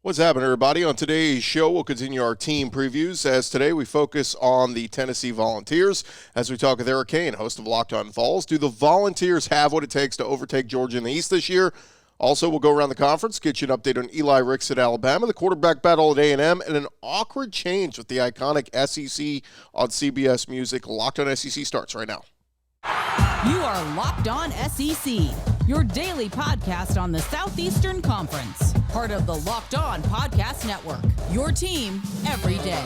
What's happening, everybody? On today's show, we'll continue our team previews, as today we focus on the Tennessee Volunteers as we talk with Eric Cain, host of Locked On Vols. Do the Volunteers have what it takes to overtake Georgia in the East this year? Also, we'll go around the conference, get you an update on Eli Ricks at Alabama, the quarterback battle at A&M, and an awkward change with the iconic SEC on CBS Music. Locked On SEC starts right now. You are Locked On SEC, your daily podcast on the Southeastern Conference. Part of the Locked On Podcast Network, your team every day.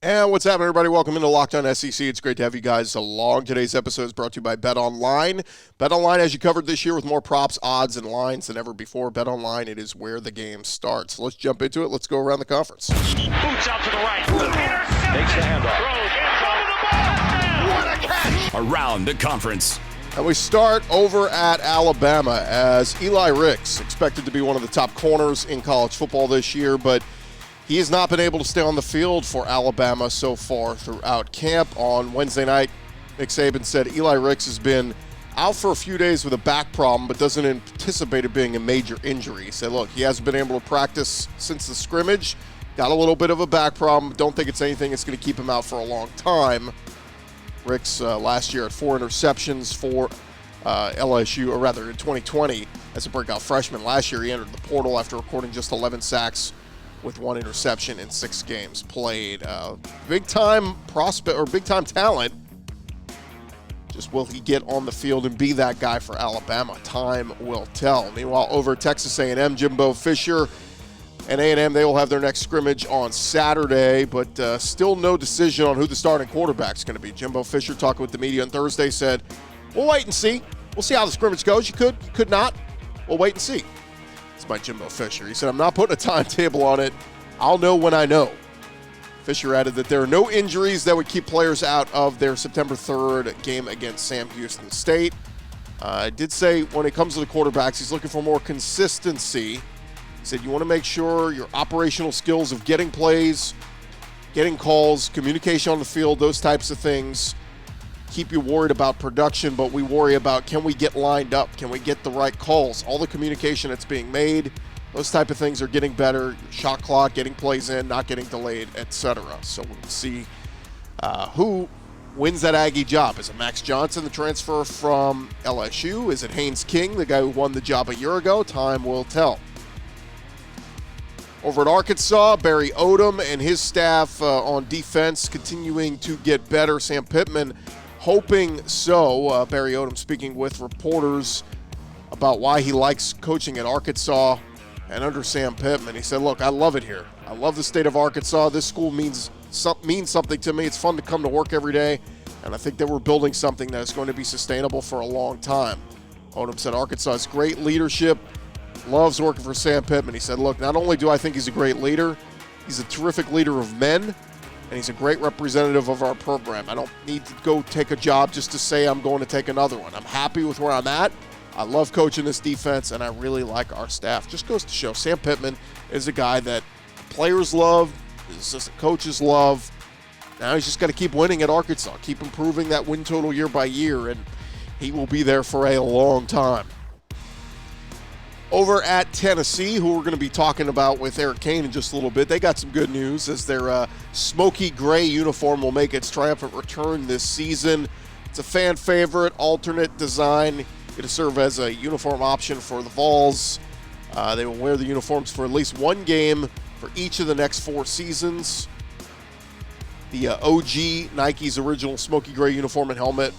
And what's happening, everybody? Welcome into Locked On SEC. It's great to have you guys along. Today's episode is brought to you by BetOnline. BetOnline has you covered this year with more props, odds, and lines than ever before. BetOnline, it is where the game starts. Let's jump into it. Let's go around the conference. Boots out to the right. Takes the handoff. What a catch! Around the conference. And we start over at Alabama as Eli Ricks, expected to be one of the top corners in college football this year, but he has not been able to stay on the field for Alabama so far throughout camp. On Wednesday night, Nick Saban said Eli Ricks has been out for a few days with a back problem, but doesn't anticipate it being a major injury. He said, look, he hasn't been able to practice since the scrimmage, got a little bit of a back problem, don't think it's anything that's going to keep him out for a long time. Ricks last year had 4 interceptions for LSU, or rather in 2020 as a breakout freshman. Last year he entered the portal after recording just 11 sacks with 1 interception in 6 games played. Big-time prospect, or big-time talent. Just will he get on the field and be that guy for Alabama? Time will tell. Meanwhile, over at Texas A&M, Jimbo Fisher and A&M, they will have their next scrimmage on Saturday, but still no decision on who the starting quarterback is going to be. Jimbo Fisher, talking with the media on Thursday, said, we'll wait and see. We'll see how the scrimmage goes. You could not. We'll wait and see. It's by Jimbo Fisher. He said, I'm not putting a timetable on it. I'll know when I know. Fisher added that there are no injuries that would keep players out of their September 3rd game against Sam Houston State. I did say when it comes to the quarterbacks, he's looking for more consistency. He said you want to make sure your operational skills of getting plays, getting calls, communication on the field, those types of things keep you worried about production, but we worry about, can we get lined up? Can we get the right calls? All the communication that's being made, those type of things are getting better. Shot clock, getting plays in, not getting delayed, etc. So we'll see who wins that Aggie job. Is it Max Johnson, the transfer from LSU? Is it Haynes King, the guy who won the job a year ago? Time will tell. Over at Arkansas, Barry Odom and his staff on defense continuing to get better. Sam Pittman hoping so. Barry Odom speaking with reporters about why he likes coaching at Arkansas and under Sam Pittman. He said, look, I love it here. I love the state of Arkansas. This school means something to me. It's fun to come to work every day, and I think that we're building something that is going to be sustainable for a long time. Odom said Arkansas has great leadership, loves working for Sam Pittman. He said, look, not only do I think he's a great leader, he's a terrific leader of men, and he's a great representative of our program. I don't need to go take a job just to say I'm going to take another one. I'm happy with where I'm at. I love coaching this defense, and I really like our staff. Just goes to show Sam Pittman is a guy that players love, his assistant coaches love. Now he's just got to keep winning at Arkansas, keep improving that win total year by year, and he will be there for a long time. Over at Tennessee, who we're going to be talking about with Eric Cain in just a little bit, they got some good news as their smoky gray uniform will make its triumphant return this season. It's a fan favorite, alternate design. Going to serve as a uniform option for the Vols. They will wear the uniforms for at least one game for each of the next 4 seasons. The OG Nike's original smoky gray uniform and helmet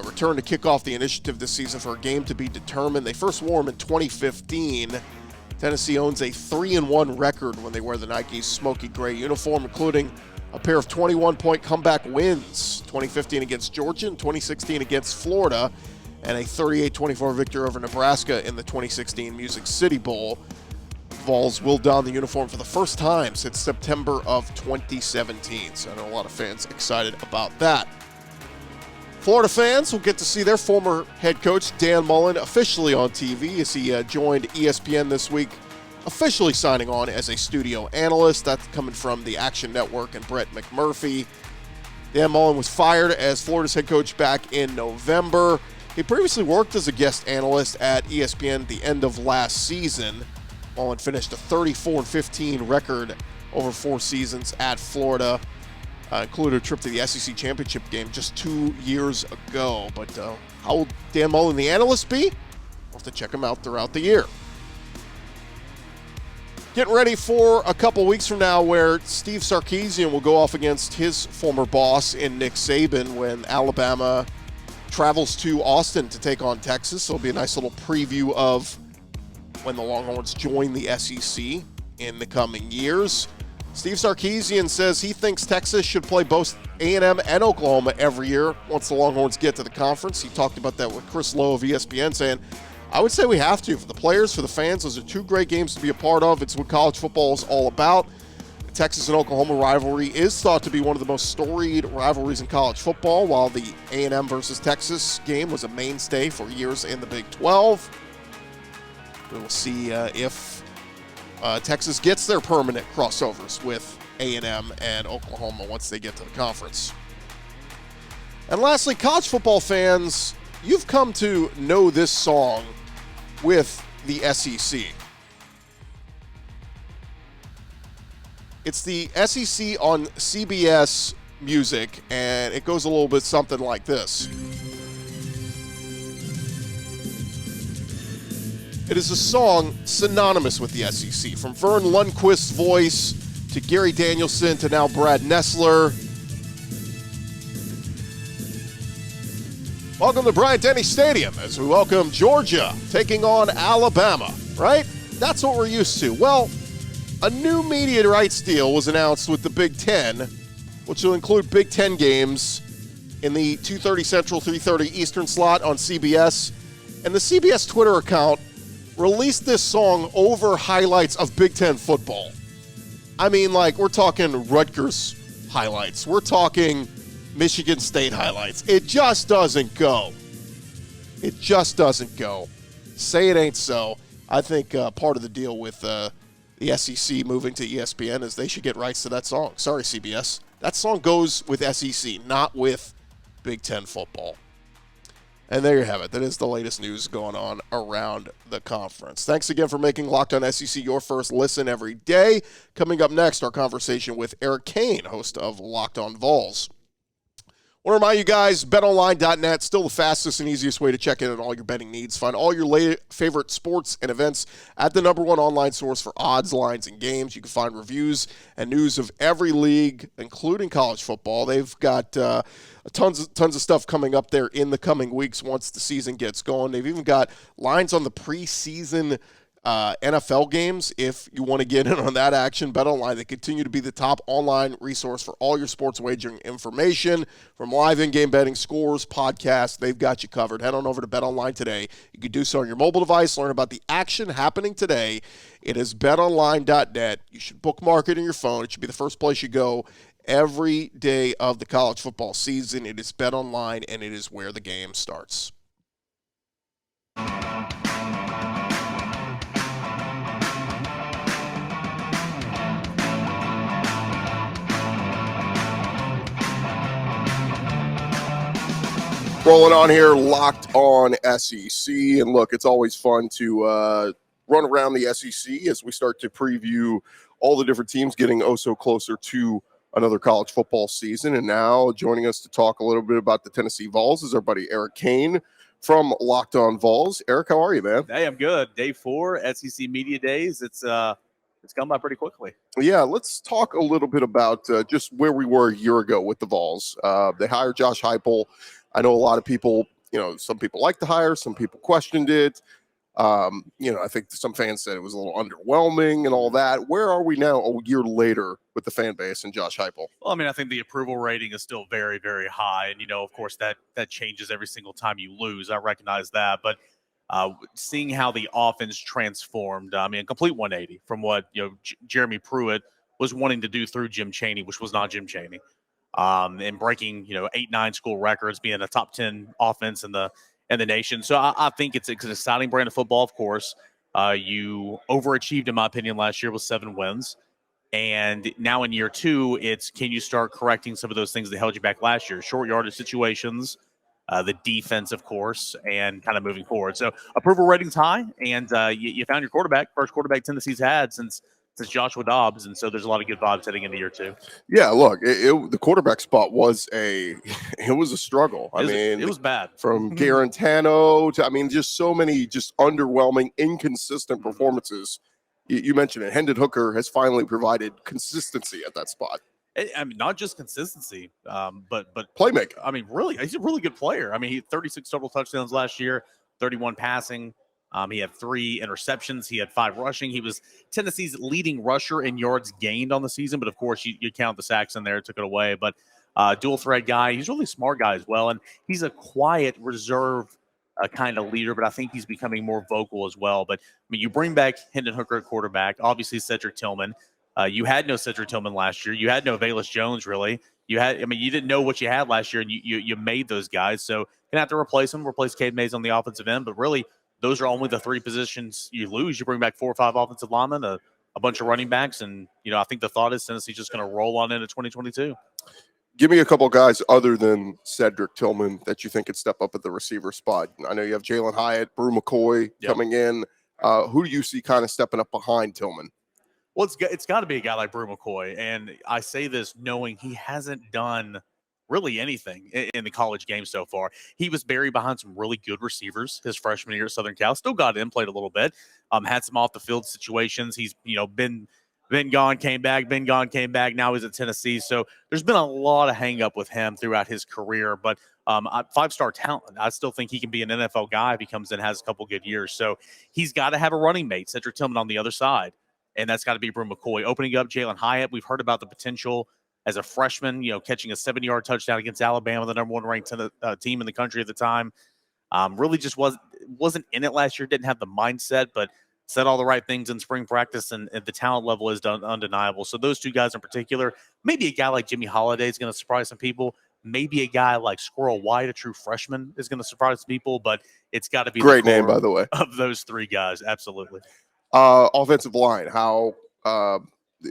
return to kick off the initiative this season for a game to be determined. They first wore them in 2015. Tennessee owns a 3-1 record when they wear the Nike's smoky gray uniform, including a pair of 21-point comeback wins, 2015 against Georgia and 2016 against Florida, and a 38-24 victory over Nebraska in the 2016 Music City Bowl. Vols will don the uniform for the first time since September of 2017, so I know a lot of fans excited about that. Florida fans will get to see their former head coach, Dan Mullen, officially on TV as he joined ESPN this week, officially signing on as a studio analyst. That's coming from the Action Network and Brett McMurphy. Dan Mullen was fired as Florida's head coach back in November. He previously worked as a guest analyst at ESPN at the end of last season. Mullen finished a 34-15 record over 4 seasons at Florida. Included a trip to the SEC championship game just 2 years ago. But how will Dan Mullen, the analyst, be? We'll have to check him out throughout the year. Getting ready for a couple weeks from now where Steve Sarkisian will go off against his former boss in Nick Saban when Alabama travels to Austin to take on Texas. So it'll be a nice little preview of when the Longhorns join the SEC in the coming years. Steve Sarkisian says he thinks Texas should play both A&M and Oklahoma every year once the Longhorns get to the conference. He talked about that with Chris Lowe of ESPN, saying, I would say we have to. For the players, for the fans, those are 2 great games to be a part of. It's what college football is all about. The Texas and Oklahoma rivalry is thought to be one of the most storied rivalries in college football, while the A&M versus Texas game was a mainstay for years in the Big 12. We will see if Texas gets their permanent crossovers with A&M and Oklahoma once they get to the conference. And lastly, college football fans, you've come to know this song with the SEC. It's the SEC on CBS music, and it goes a little bit something like this. It is a song synonymous with the SEC, from Vern Lundquist's voice to Gary Danielson to now Brad Nessler. Welcome to Bryant-Denny Stadium as we welcome Georgia taking on Alabama, right? That's what we're used to. Well, a new media rights deal was announced with the Big Ten, which will include Big Ten games in the 2:30 Central, 3:30 Eastern slot on CBS. And the CBS Twitter account released this song over highlights of Big Ten football. I mean, like, we're talking Rutgers highlights. We're talking Michigan State highlights. It just doesn't go. It just doesn't go. Say it ain't so. I think part of the deal with the SEC moving to ESPN is they should get rights to that song. Sorry, CBS. That song goes with SEC, not with Big Ten football. And there you have it. That is the latest news going on around the conference. Thanks again for making Locked On SEC your first listen every day. Coming up next, our conversation with Eric Cain, host of Locked On Vols. I want to remind you guys, BetOnline.net, still the fastest and easiest way to check in on all your betting needs. Find all your favorite sports and events at the #1 online source for odds, lines, and games. You can find reviews and news of every league, including college football. They've got tons of stuff coming up there in the coming weeks once the season gets going. They've even got lines on the preseason NFL games. If you want to get in on that action, BetOnline, they continue to be the top online resource for all your sports wagering information, from live in-game betting, scores, podcasts. They've got you covered. Head on over to BetOnline today. You can do so on your mobile device, learn about the action happening today. It is betonline.net. You should bookmark it in your phone. It should be the first place you go every day of the college football season. It is BetOnline, and it is where the game starts. Rolling on here, Locked On SEC. And look, it's always fun to run around the SEC as we start to preview all the different teams getting so closer to another college football season. And now joining us to talk a little bit about the Tennessee Vols is our buddy Eric Cain from Locked On Vols. Eric, how are you, man? Hey, I'm good. Day 4, SEC Media Days. It's gone by pretty quickly. Yeah, let's talk a little bit about just where we were a year ago with the Vols. They hired Josh Heupel. I know a lot of people, some people liked the hire, some people questioned it. I think some fans said it was a little underwhelming and all that. Where are we now a year later with the fan base and Josh Heupel? Well, I mean, I think the approval rating is still very, very high. And, of course, that changes every single time you lose. I recognize that. But seeing how the offense transformed, a complete 180 from what, Jeremy Pruitt was wanting to do through Jim Chaney, which was not Jim Chaney. And breaking, 8-9 school records, being a top 10 offense in the nation. So I think it's an exciting brand of football, of course. You overachieved, in my opinion, last year with 7 wins. And now in year 2, it's can you start correcting some of those things that held you back last year? Short yardage situations, the defense, of course, and kind of moving forward. So approval rating's high, and you found your quarterback, first quarterback Tennessee's had since Joshua Dobbs, and so there's a lot of good vibes heading into year 2. Yeah, look, the quarterback spot was it was a struggle. It was bad. From Garantano to just so many just underwhelming, inconsistent performances. You mentioned it. Hendon Hooker has finally provided consistency at that spot. I mean, not just consistency, but playmaking. I mean, really, he's a really good player. I mean, he had 36 total touchdowns last year, 31 passing. He had 3 interceptions. He had 5 rushing. He was Tennessee's leading rusher in yards gained on the season. But, of course, you count the sacks in there, took it away. But dual threat guy. He's a really smart guy as well. And he's a quiet, reserved kind of leader, but I think he's becoming more vocal as well. But, I mean, you bring back Hendon Hooker at quarterback, obviously Cedric Tillman. You had no Cedric Tillman last year. You had no Velus Jones, really. You didn't know what you had last year, and you made those guys. So you're going to have to replace them, replace Cade Mays on the offensive end. But really, those are only the 3 positions you lose. You bring back 4 or 5 offensive linemen, a bunch of running backs, and, I think the thought is Tennessee's just going to roll on into 2022. Give me a couple guys other than Cedric Tillman that you think could step up at the receiver spot. I know you have Jalen Hyatt, Brew McCoy coming in. Who do you see kind of stepping up behind Tillman? Well, it's got to be a guy like Brew McCoy, and I say this knowing he hasn't done really anything in the college game so far. He was buried behind some really good receivers his freshman year at Southern Cal. Still got in, played a little bit, had some off the field situations. He's been gone, came back, been gone, came back. Now he's at Tennessee, so there's been a lot of hang up with him throughout his career. But 5-star talent, I still think he can be an NFL guy if he comes in, has a couple good years. So he's got to have a running mate, Cedric Tillman on the other side. And that's got to be Brew McCoy. Opening up Jalen Hyatt, we've heard about the potential as a freshman, catching a 70-yard touchdown against Alabama, the number 1 ranked team in the country at the time. Really just wasn't in it last year, didn't have the mindset, but said all the right things in spring practice, and the talent level is undeniable. So those 2 guys in particular, maybe a guy like Jimmy Holiday is going to surprise some people. Maybe a guy like Squirrel White, a true freshman, is going to surprise people, but it's got to be great name, by the way, of those 3 guys. Absolutely. Offensive line,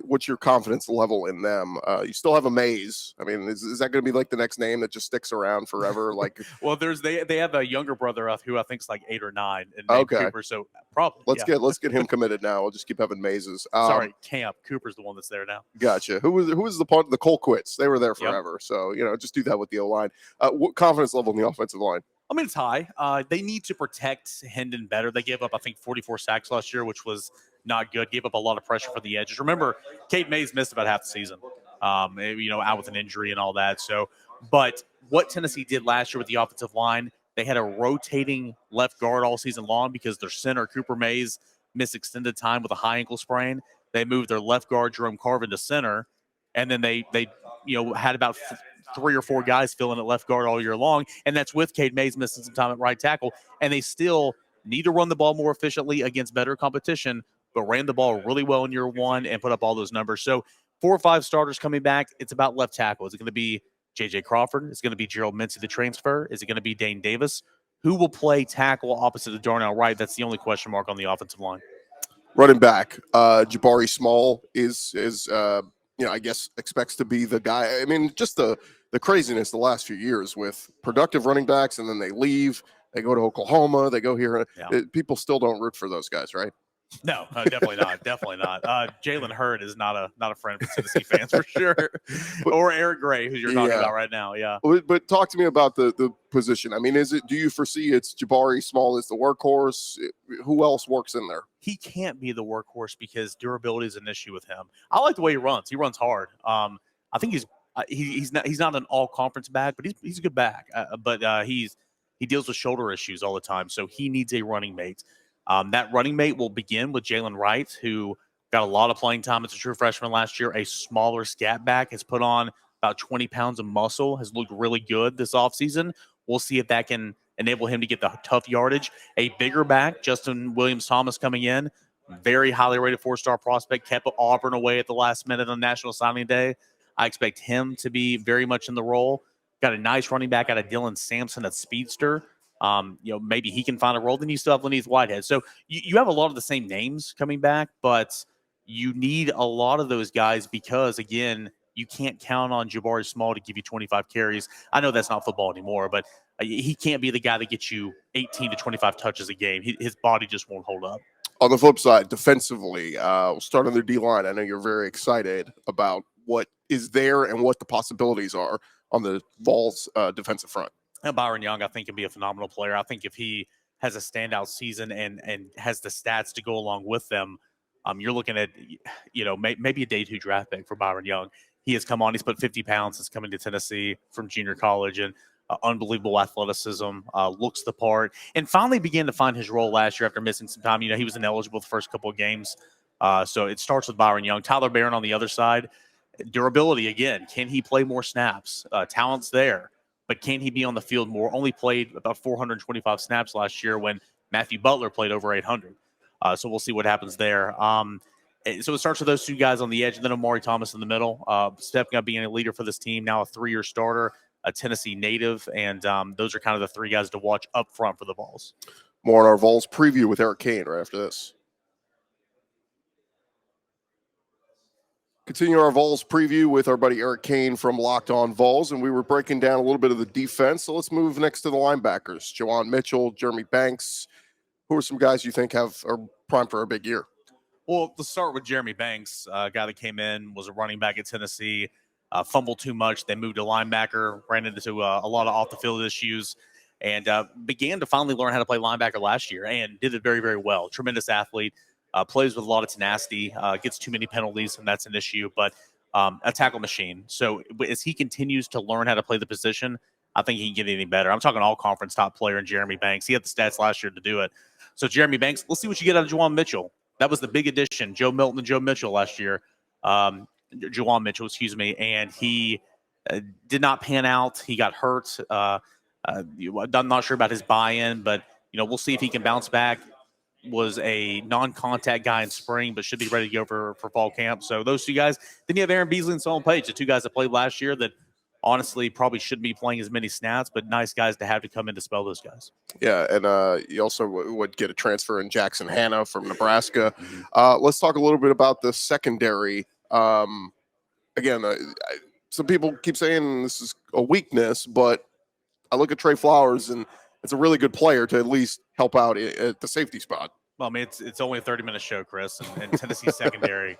what's your confidence level in them? You still have a Mays. I mean, is that going to be like the next name that just sticks around forever? Like, well, they have a younger brother who I think is like 8 or 9. And Cooper, so probably let's get him committed now. We'll just keep having Mazes. Sorry, Camp Cooper's the one that's there now. Gotcha. Who was the part of the Colquitts? They were there forever. Yep. So just do that with the O line. What confidence level in the offensive line? I mean, it's high. They need to protect Hendon better. They gave up, I think, 44 sacks last year, which was not good. Gave up a lot of pressure for the edges. Remember, Cade Mays missed about half the season, out with an injury and all that. So, but what Tennessee did last year with the offensive line, they had a rotating left guard all season long because their center, Cooper Mays, missed extended time with a high ankle sprain. They moved their left guard, Jerome Carvin, to center, and then they had about 3 or 4 guys filling at left guard all year long, and that's with Cade Mays missing some time at right tackle. And they still need to run the ball more efficiently against better competition, but ran the ball really well in year 1 and put up all those numbers. So 4 or 5 starters coming back. It's about left tackle. Is it going to be J.J. Crawford? Is it going to be Gerald Mincy, the transfer? Is it going to be Dane Davis? Who will play tackle opposite of Darnell Wright? That's the only question mark on the offensive line. Running back, Jabari Small is I guess expects to be the guy. I mean, just the craziness the last few years with productive running backs, and then they leave, they go to Oklahoma, they go here. Yeah. People still don't root for those guys, right? No, definitely not. Definitely not. Jalen Hurd is not a friend for Tennessee fans for sure. Or Eric Gray, who you're talking about right now. Yeah. But talk to me about the position. I mean, do you foresee it's Jabari Small as the workhorse? Who else works in there? He can't be the workhorse because durability is an issue with him. I like the way he runs. He runs hard. I think he's not an all conference back, but he's a good back. He deals with shoulder issues all the time, so he needs a running mate. That running mate will begin with Jalen Wright, who got a lot of playing time as a true freshman last year. A smaller scat back, has put on about 20 pounds of muscle, has looked really good this offseason. We'll see if that can enable him to get the tough yardage. A bigger back, Justin Williams-Thomas, coming in, very highly rated 4-star prospect, kept Auburn away at the last minute on National Signing Day. I expect him to be very much in the role. Got a nice running back out of Dylan Sampson, a speedster. Maybe he can find a role. Then you still have Lenith Whitehead. So you have a lot of the same names coming back, but you need a lot of those guys because, again, You can't count on Jabari Small to give you 25 carries. I know that's not football anymore, but he can't be the guy that gets you 18 to 25 touches a game. His body just won't hold up. On the flip side, defensively, we'll start on their D-line. I know you're very excited about what is there and what the possibilities are on the Vols defensive front. And Byron Young, I think, can be a phenomenal player. I think if he has a standout season and has the stats to go along with them, you're looking at, maybe a day 2 draft pick for Byron Young. He has come on. He's put 50 pounds since coming to Tennessee from junior college, and unbelievable athleticism, looks the part, and finally began to find his role last year after missing some time. He was ineligible the first couple of games. So it starts with Byron Young. Tyler Barron on the other side. Durability, again. Can he play more snaps? Talent's there, but can he be on the field more? Only played about 425 snaps last year when Matthew Butler played over 800. So we'll see what happens there. So it starts with those 2 guys on the edge, and then Amari Thomas in the middle, stepping up, being a leader for this team, now a 3-year starter, a Tennessee native, and those are kind of the 3 guys to watch up front for the Vols. More on our Vols preview with Eric Cain right after this. Continue our Vols preview with our buddy Eric Cain from Locked On Vols, and we were breaking down a little bit of the defense, so let's move next to the linebackers. Juwan Mitchell, Jeremy Banks. Who are some guys you think are primed for a big year? Well, let's start with Jeremy Banks, a guy that came in, was a running back at Tennessee, fumbled too much, then moved to linebacker, ran into a lot of off-the-field issues, and began to finally learn how to play linebacker last year and did it very, very well. Tremendous athlete, plays with a lot of tenacity, gets too many penalties, and that's an issue, but a tackle machine. So as he continues to learn how to play the position, I think he can get any better. I'm talking all-conference top player in Jeremy Banks. He had the stats last year to do it. So Jeremy Banks, let's see what you get out of Juwan Mitchell. That was the big addition, Joe Milton and Joe Mitchell last year. Juwan Mitchell, and he did not pan out. He got hurt. I'm not sure about his buy-in, but we'll see if he can bounce back. Was a non-contact guy in spring, but should be ready to go for fall camp. So those 2 guys. Then you have Aaron Beasley and Solon Page, the 2 guys that played last year that honestly probably shouldn't be playing as many snaps, but nice guys to have to come in to spell those guys. Yeah, and you also would get a transfer in Jackson Hanna from Nebraska. Let's talk a little bit about the secondary. Again, some people keep saying this is a weakness, but I look at Trey Flowers, and it's a really good player to at least help out at the safety spot. Well, I mean, it's only a 30-minute show, Chris, and Tennessee secondary.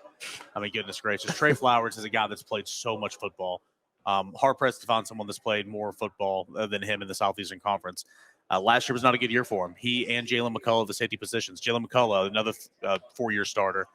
I mean, goodness gracious. Trey Flowers is a guy that's played so much football. Hard-pressed to find someone that's played more football than him in the Southeastern Conference. Last year was not a good year for him. He and Jalen McCullough, the safety positions. Jalen McCullough, another 4-year starter.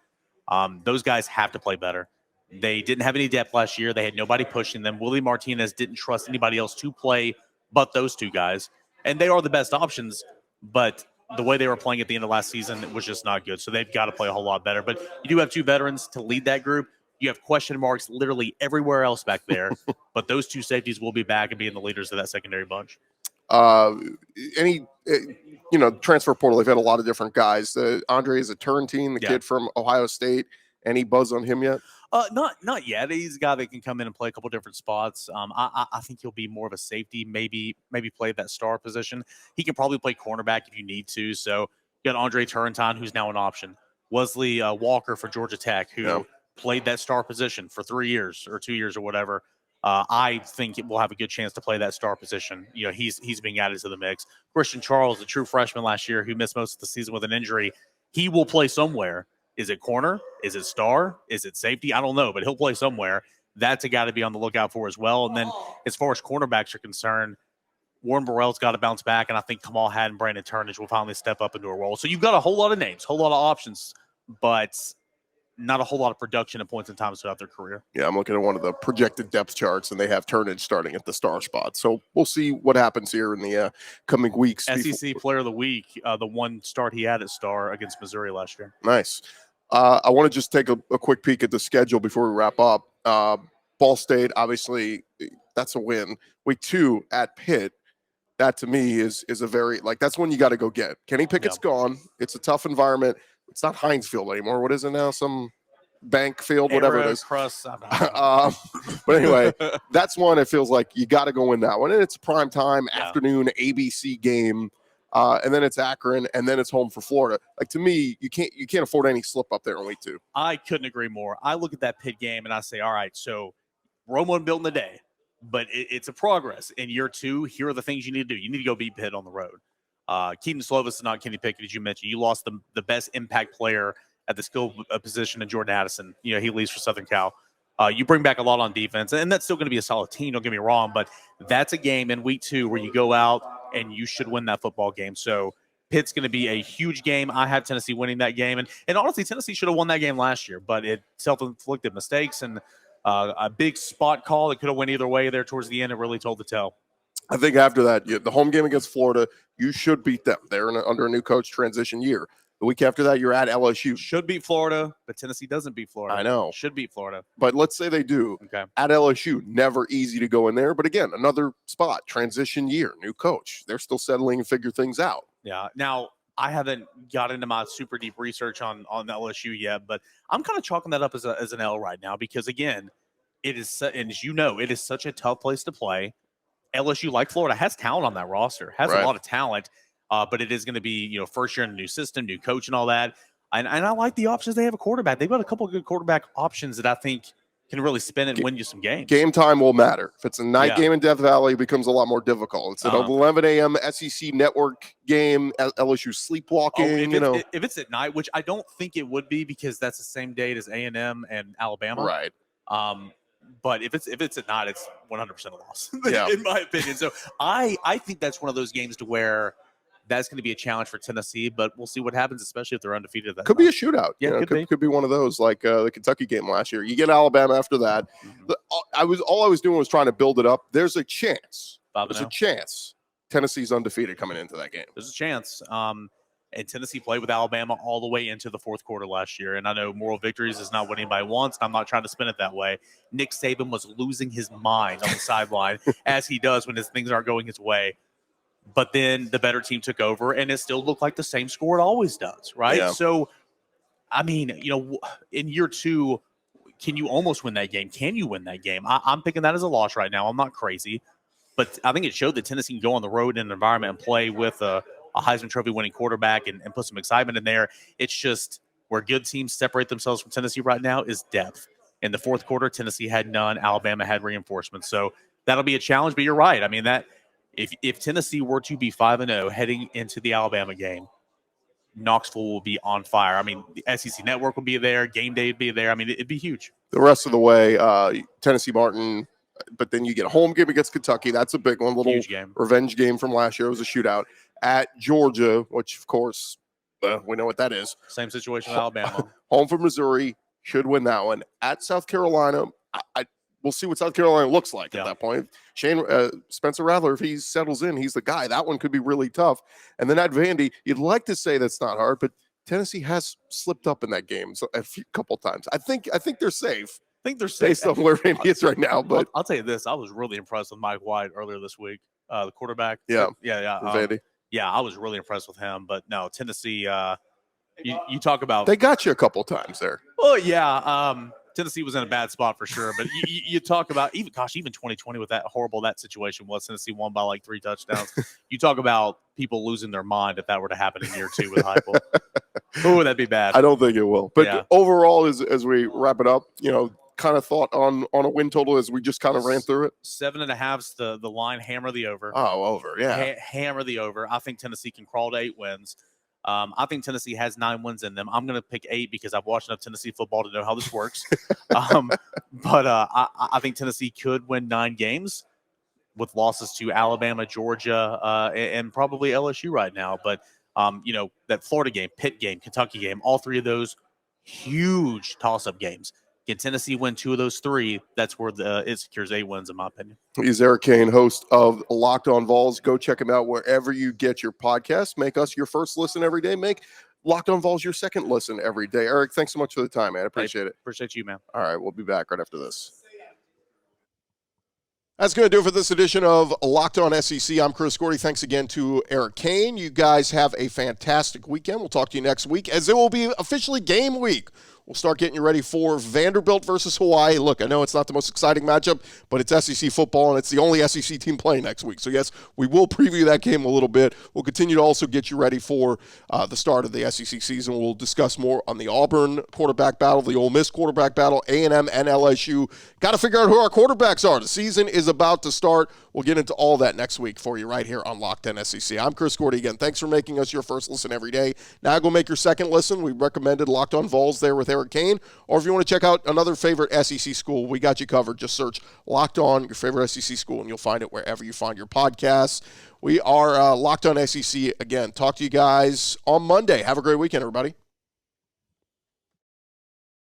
Those guys have to play better. They didn't have any depth last year. They had nobody pushing them. Willie Martinez didn't trust anybody else to play but those 2 guys. And they are the best options, but the way they were playing at the end of last season was just not good. So they've got to play a whole lot better. But you do have 2 veterans to lead that group. You have question marks literally everywhere else back there, but those 2 safeties will be back and being the leaders of that secondary bunch. Transfer portal, they've had a lot of different guys. Andre is a Turrentine, the kid from Ohio State. Any buzz on him yet? Not yet. He's a guy that can come in and play a couple different spots. I think he'll be more of a safety, maybe play that star position. He can probably play cornerback if you need to. So you got Andre Turrentine, who's now an option. Wesley Walker for Georgia Tech, who played that star position for 3 years or 2 years or whatever. I think it will have a good chance to play that star position. He's being added to the mix. Christian Charles, a true freshman last year who missed most of the season with an injury, he will play somewhere. Is it corner? Is it star? Is it safety? I don't know, but he'll play somewhere. That's a guy to be on the lookout for as well. And then as far as cornerbacks are concerned, Warren Burrell's got to bounce back, and I think Kamal Hadd and Brandon Turnage will finally step up into a role. So you've got a whole lot of names, whole lot of options, but not a whole lot of production at points in time throughout their career. Yeah, I'm looking at one of the projected depth charts, and they have Turnage starting at the star spot. So we'll see what happens here in the coming weeks. SEC Player of the Week, the one start he had at star against Missouri last year. Nice. I want to just take a quick peek at the schedule before we wrap up. Ball State, obviously, that's a win. Week 2 at Pitt. That to me is a very, that's one you got to go get. Kenny Pickett's gone. It's a tough environment. It's not Heinz Field anymore. What is it now? Some bank field, whatever it is. But anyway, that's one it feels like you got to go win that one. And it's a prime time afternoon ABC game. And then it's Akron, and then it's home for Florida. To me, you can't afford any slip up there in week 2. I couldn't agree more. I look at that Pitt game and I say, all right, so Rome wasn't built in a day, but it's a progress. In year 2, here are the things you need to do. You need to go beat Pitt on the road. Keaton Slovis is not Kenny Pickett, as you mentioned. You lost the best impact player at the skill position in Jordan Addison. He leaves for Southern Cal. You bring back a lot on defense, and that's still going to be a solid team, don't get me wrong, but that's a game in week 2 where you go out and you should win that football game. So Pitt's going to be a huge game. I have Tennessee winning that game, and honestly, Tennessee should have won that game last year, but it self-inflicted mistakes and a big spot call that could have went either way there towards the end. It really told the tale. I think after that, the home game against Florida, you should beat them. They're under a new coach transition year. The week after that, you're at LSU. Should beat Florida, but Tennessee doesn't beat Florida. I know. Should beat Florida. But let's say they do. Okay. At LSU, never easy to go in there. But again, another spot, transition year, new coach. They're still settling and figure things out. Yeah. Now, I haven't got into my super deep research on LSU yet, but I'm kind of chalking that up as an L right now because, again, it is, and as you know, it is such a tough place to play. LSU, like Florida, has talent on that roster, has a lot of talent. But it is going to be, first year in a new system, new coach and all that. And I like the options they have a quarterback. They've got a couple of good quarterback options that I think can really spin and win you some games. Game time will matter. If it's a night game in Death Valley, it becomes a lot more difficult. It's an 11 a.m. SEC network game, LSU sleepwalking, If it's at night, which I don't think it would be because that's the same date as A&M and Alabama. Right. But if it's at night, it's 100% a loss, yeah. in my opinion. So I think that's one of those games to where that's going to be a challenge for Tennessee, but we'll see what happens, especially if they're undefeated. Could be a shootout. Yeah, could be one of those like the Kentucky game last year. You get Alabama after that. Mm-hmm. All I was doing was trying to build it up. There's a chance. 5-0. There's a chance Tennessee's undefeated coming into that game. There's a chance. And Tennessee played with Alabama all the way into the fourth quarter last year. And I know moral victories is not what anybody wants. And I'm not trying to spin it that way. Nick Saban was losing his mind on the sideline, as he does when his things aren't going his way. But then the better team took over, and it still looked like the same score it always does, right? Yeah. So, I mean, in year 2, can you almost win that game? Can you win that game? I'm picking that as a loss right now. I'm not crazy. But I think it showed that Tennessee can go on the road in an environment and play with a Heisman Trophy winning quarterback and put some excitement in there. It's just where good teams separate themselves from Tennessee right now is depth. In the fourth quarter, Tennessee had none. Alabama had reinforcements. So that'll be a challenge, but you're right. I mean, that if Tennessee were to be 5-0 heading into the Alabama game, Knoxville will be on fire. I mean, the SEC Network will be there. Game day would be there. I mean, it'd be huge. The rest of the way, Tennessee Martin, but then you get a home game against Kentucky. That's a big one. Little huge game. Revenge game from last year. It was a shootout. At Georgia, which, of course, we know what that is. Same situation with Alabama. Home for Missouri, should win that one. At South Carolina, we'll see what South Carolina looks like at that point. Spencer Rattler, if he settles in, he's the guy. That one could be really tough. And then at Vandy, you'd like to say that's not hard, but Tennessee has slipped up in that game a couple times. I think they're safe. I think they're safe based on where Vandy is right now. But I'll tell you this: I was really impressed with Mike White earlier this week, the quarterback. Yeah. Vandy. Yeah, I was really impressed with him. But no, Tennessee. You talk about they got you a couple times there. Oh yeah. Tennessee was in a bad spot for sure, but you talk about even 2020 with that horrible that situation was. Tennessee won by like 3 touchdowns. You talk about people losing their mind if that were to happen in year 2 with Heupel. Oh, that'd be bad. I don't think it will. But overall, as we wrap it up, kind of thought on a win total as we just kind of ran through it. 7.5's the line. Hammer the over. Oh, over, yeah. Hammer the over. I think Tennessee can crawl to 8 wins. I think Tennessee has 9 wins in them. I'm going to pick 8 because I've watched enough Tennessee football to know how this works. But I think Tennessee could win 9 games with losses to Alabama, Georgia, and probably LSU right now. But, that Florida game, Pitt game, Kentucky game, all 3 of those huge toss-up games. Can Tennessee win 2 of those 3? That's where it secures 8 wins, in my opinion. He's Eric Cain, host of Locked On Vols. Go check him out wherever you get your podcasts. Make us your first listen every day. Make Locked On Vols your second listen every day. Eric, thanks so much for the time, man. I appreciate it. Appreciate you, man. All right, we'll be back right after this. That's going to do it for this edition of Locked On SEC. I'm Chris Gordy. Thanks again to Eric Cain. You guys have a fantastic weekend. We'll talk to you next week as it will be officially game week. We'll start getting you ready for Vanderbilt versus Hawaii. Look, I know it's not the most exciting matchup, but it's SEC football, and it's the only SEC team playing next week. So, yes, we will preview that game a little bit. We'll continue to also get you ready for the start of the SEC season. We'll discuss more on the Auburn quarterback battle, the Ole Miss quarterback battle, A&M and LSU. Got to figure out who our quarterbacks are. The season is about to start. We'll get into all that next week for you right here on Locked On SEC. I'm Chris Gordy again. Thanks for making us your first listen every day. Now go make your second listen. We recommended Locked On Vols there with Eric Cain. Or if you want to check out another favorite SEC school, we got you covered. Just search Locked On, your favorite SEC school, and you'll find it wherever you find your podcasts. We are Locked On SEC again. Talk to you guys on Monday. Have a great weekend, everybody.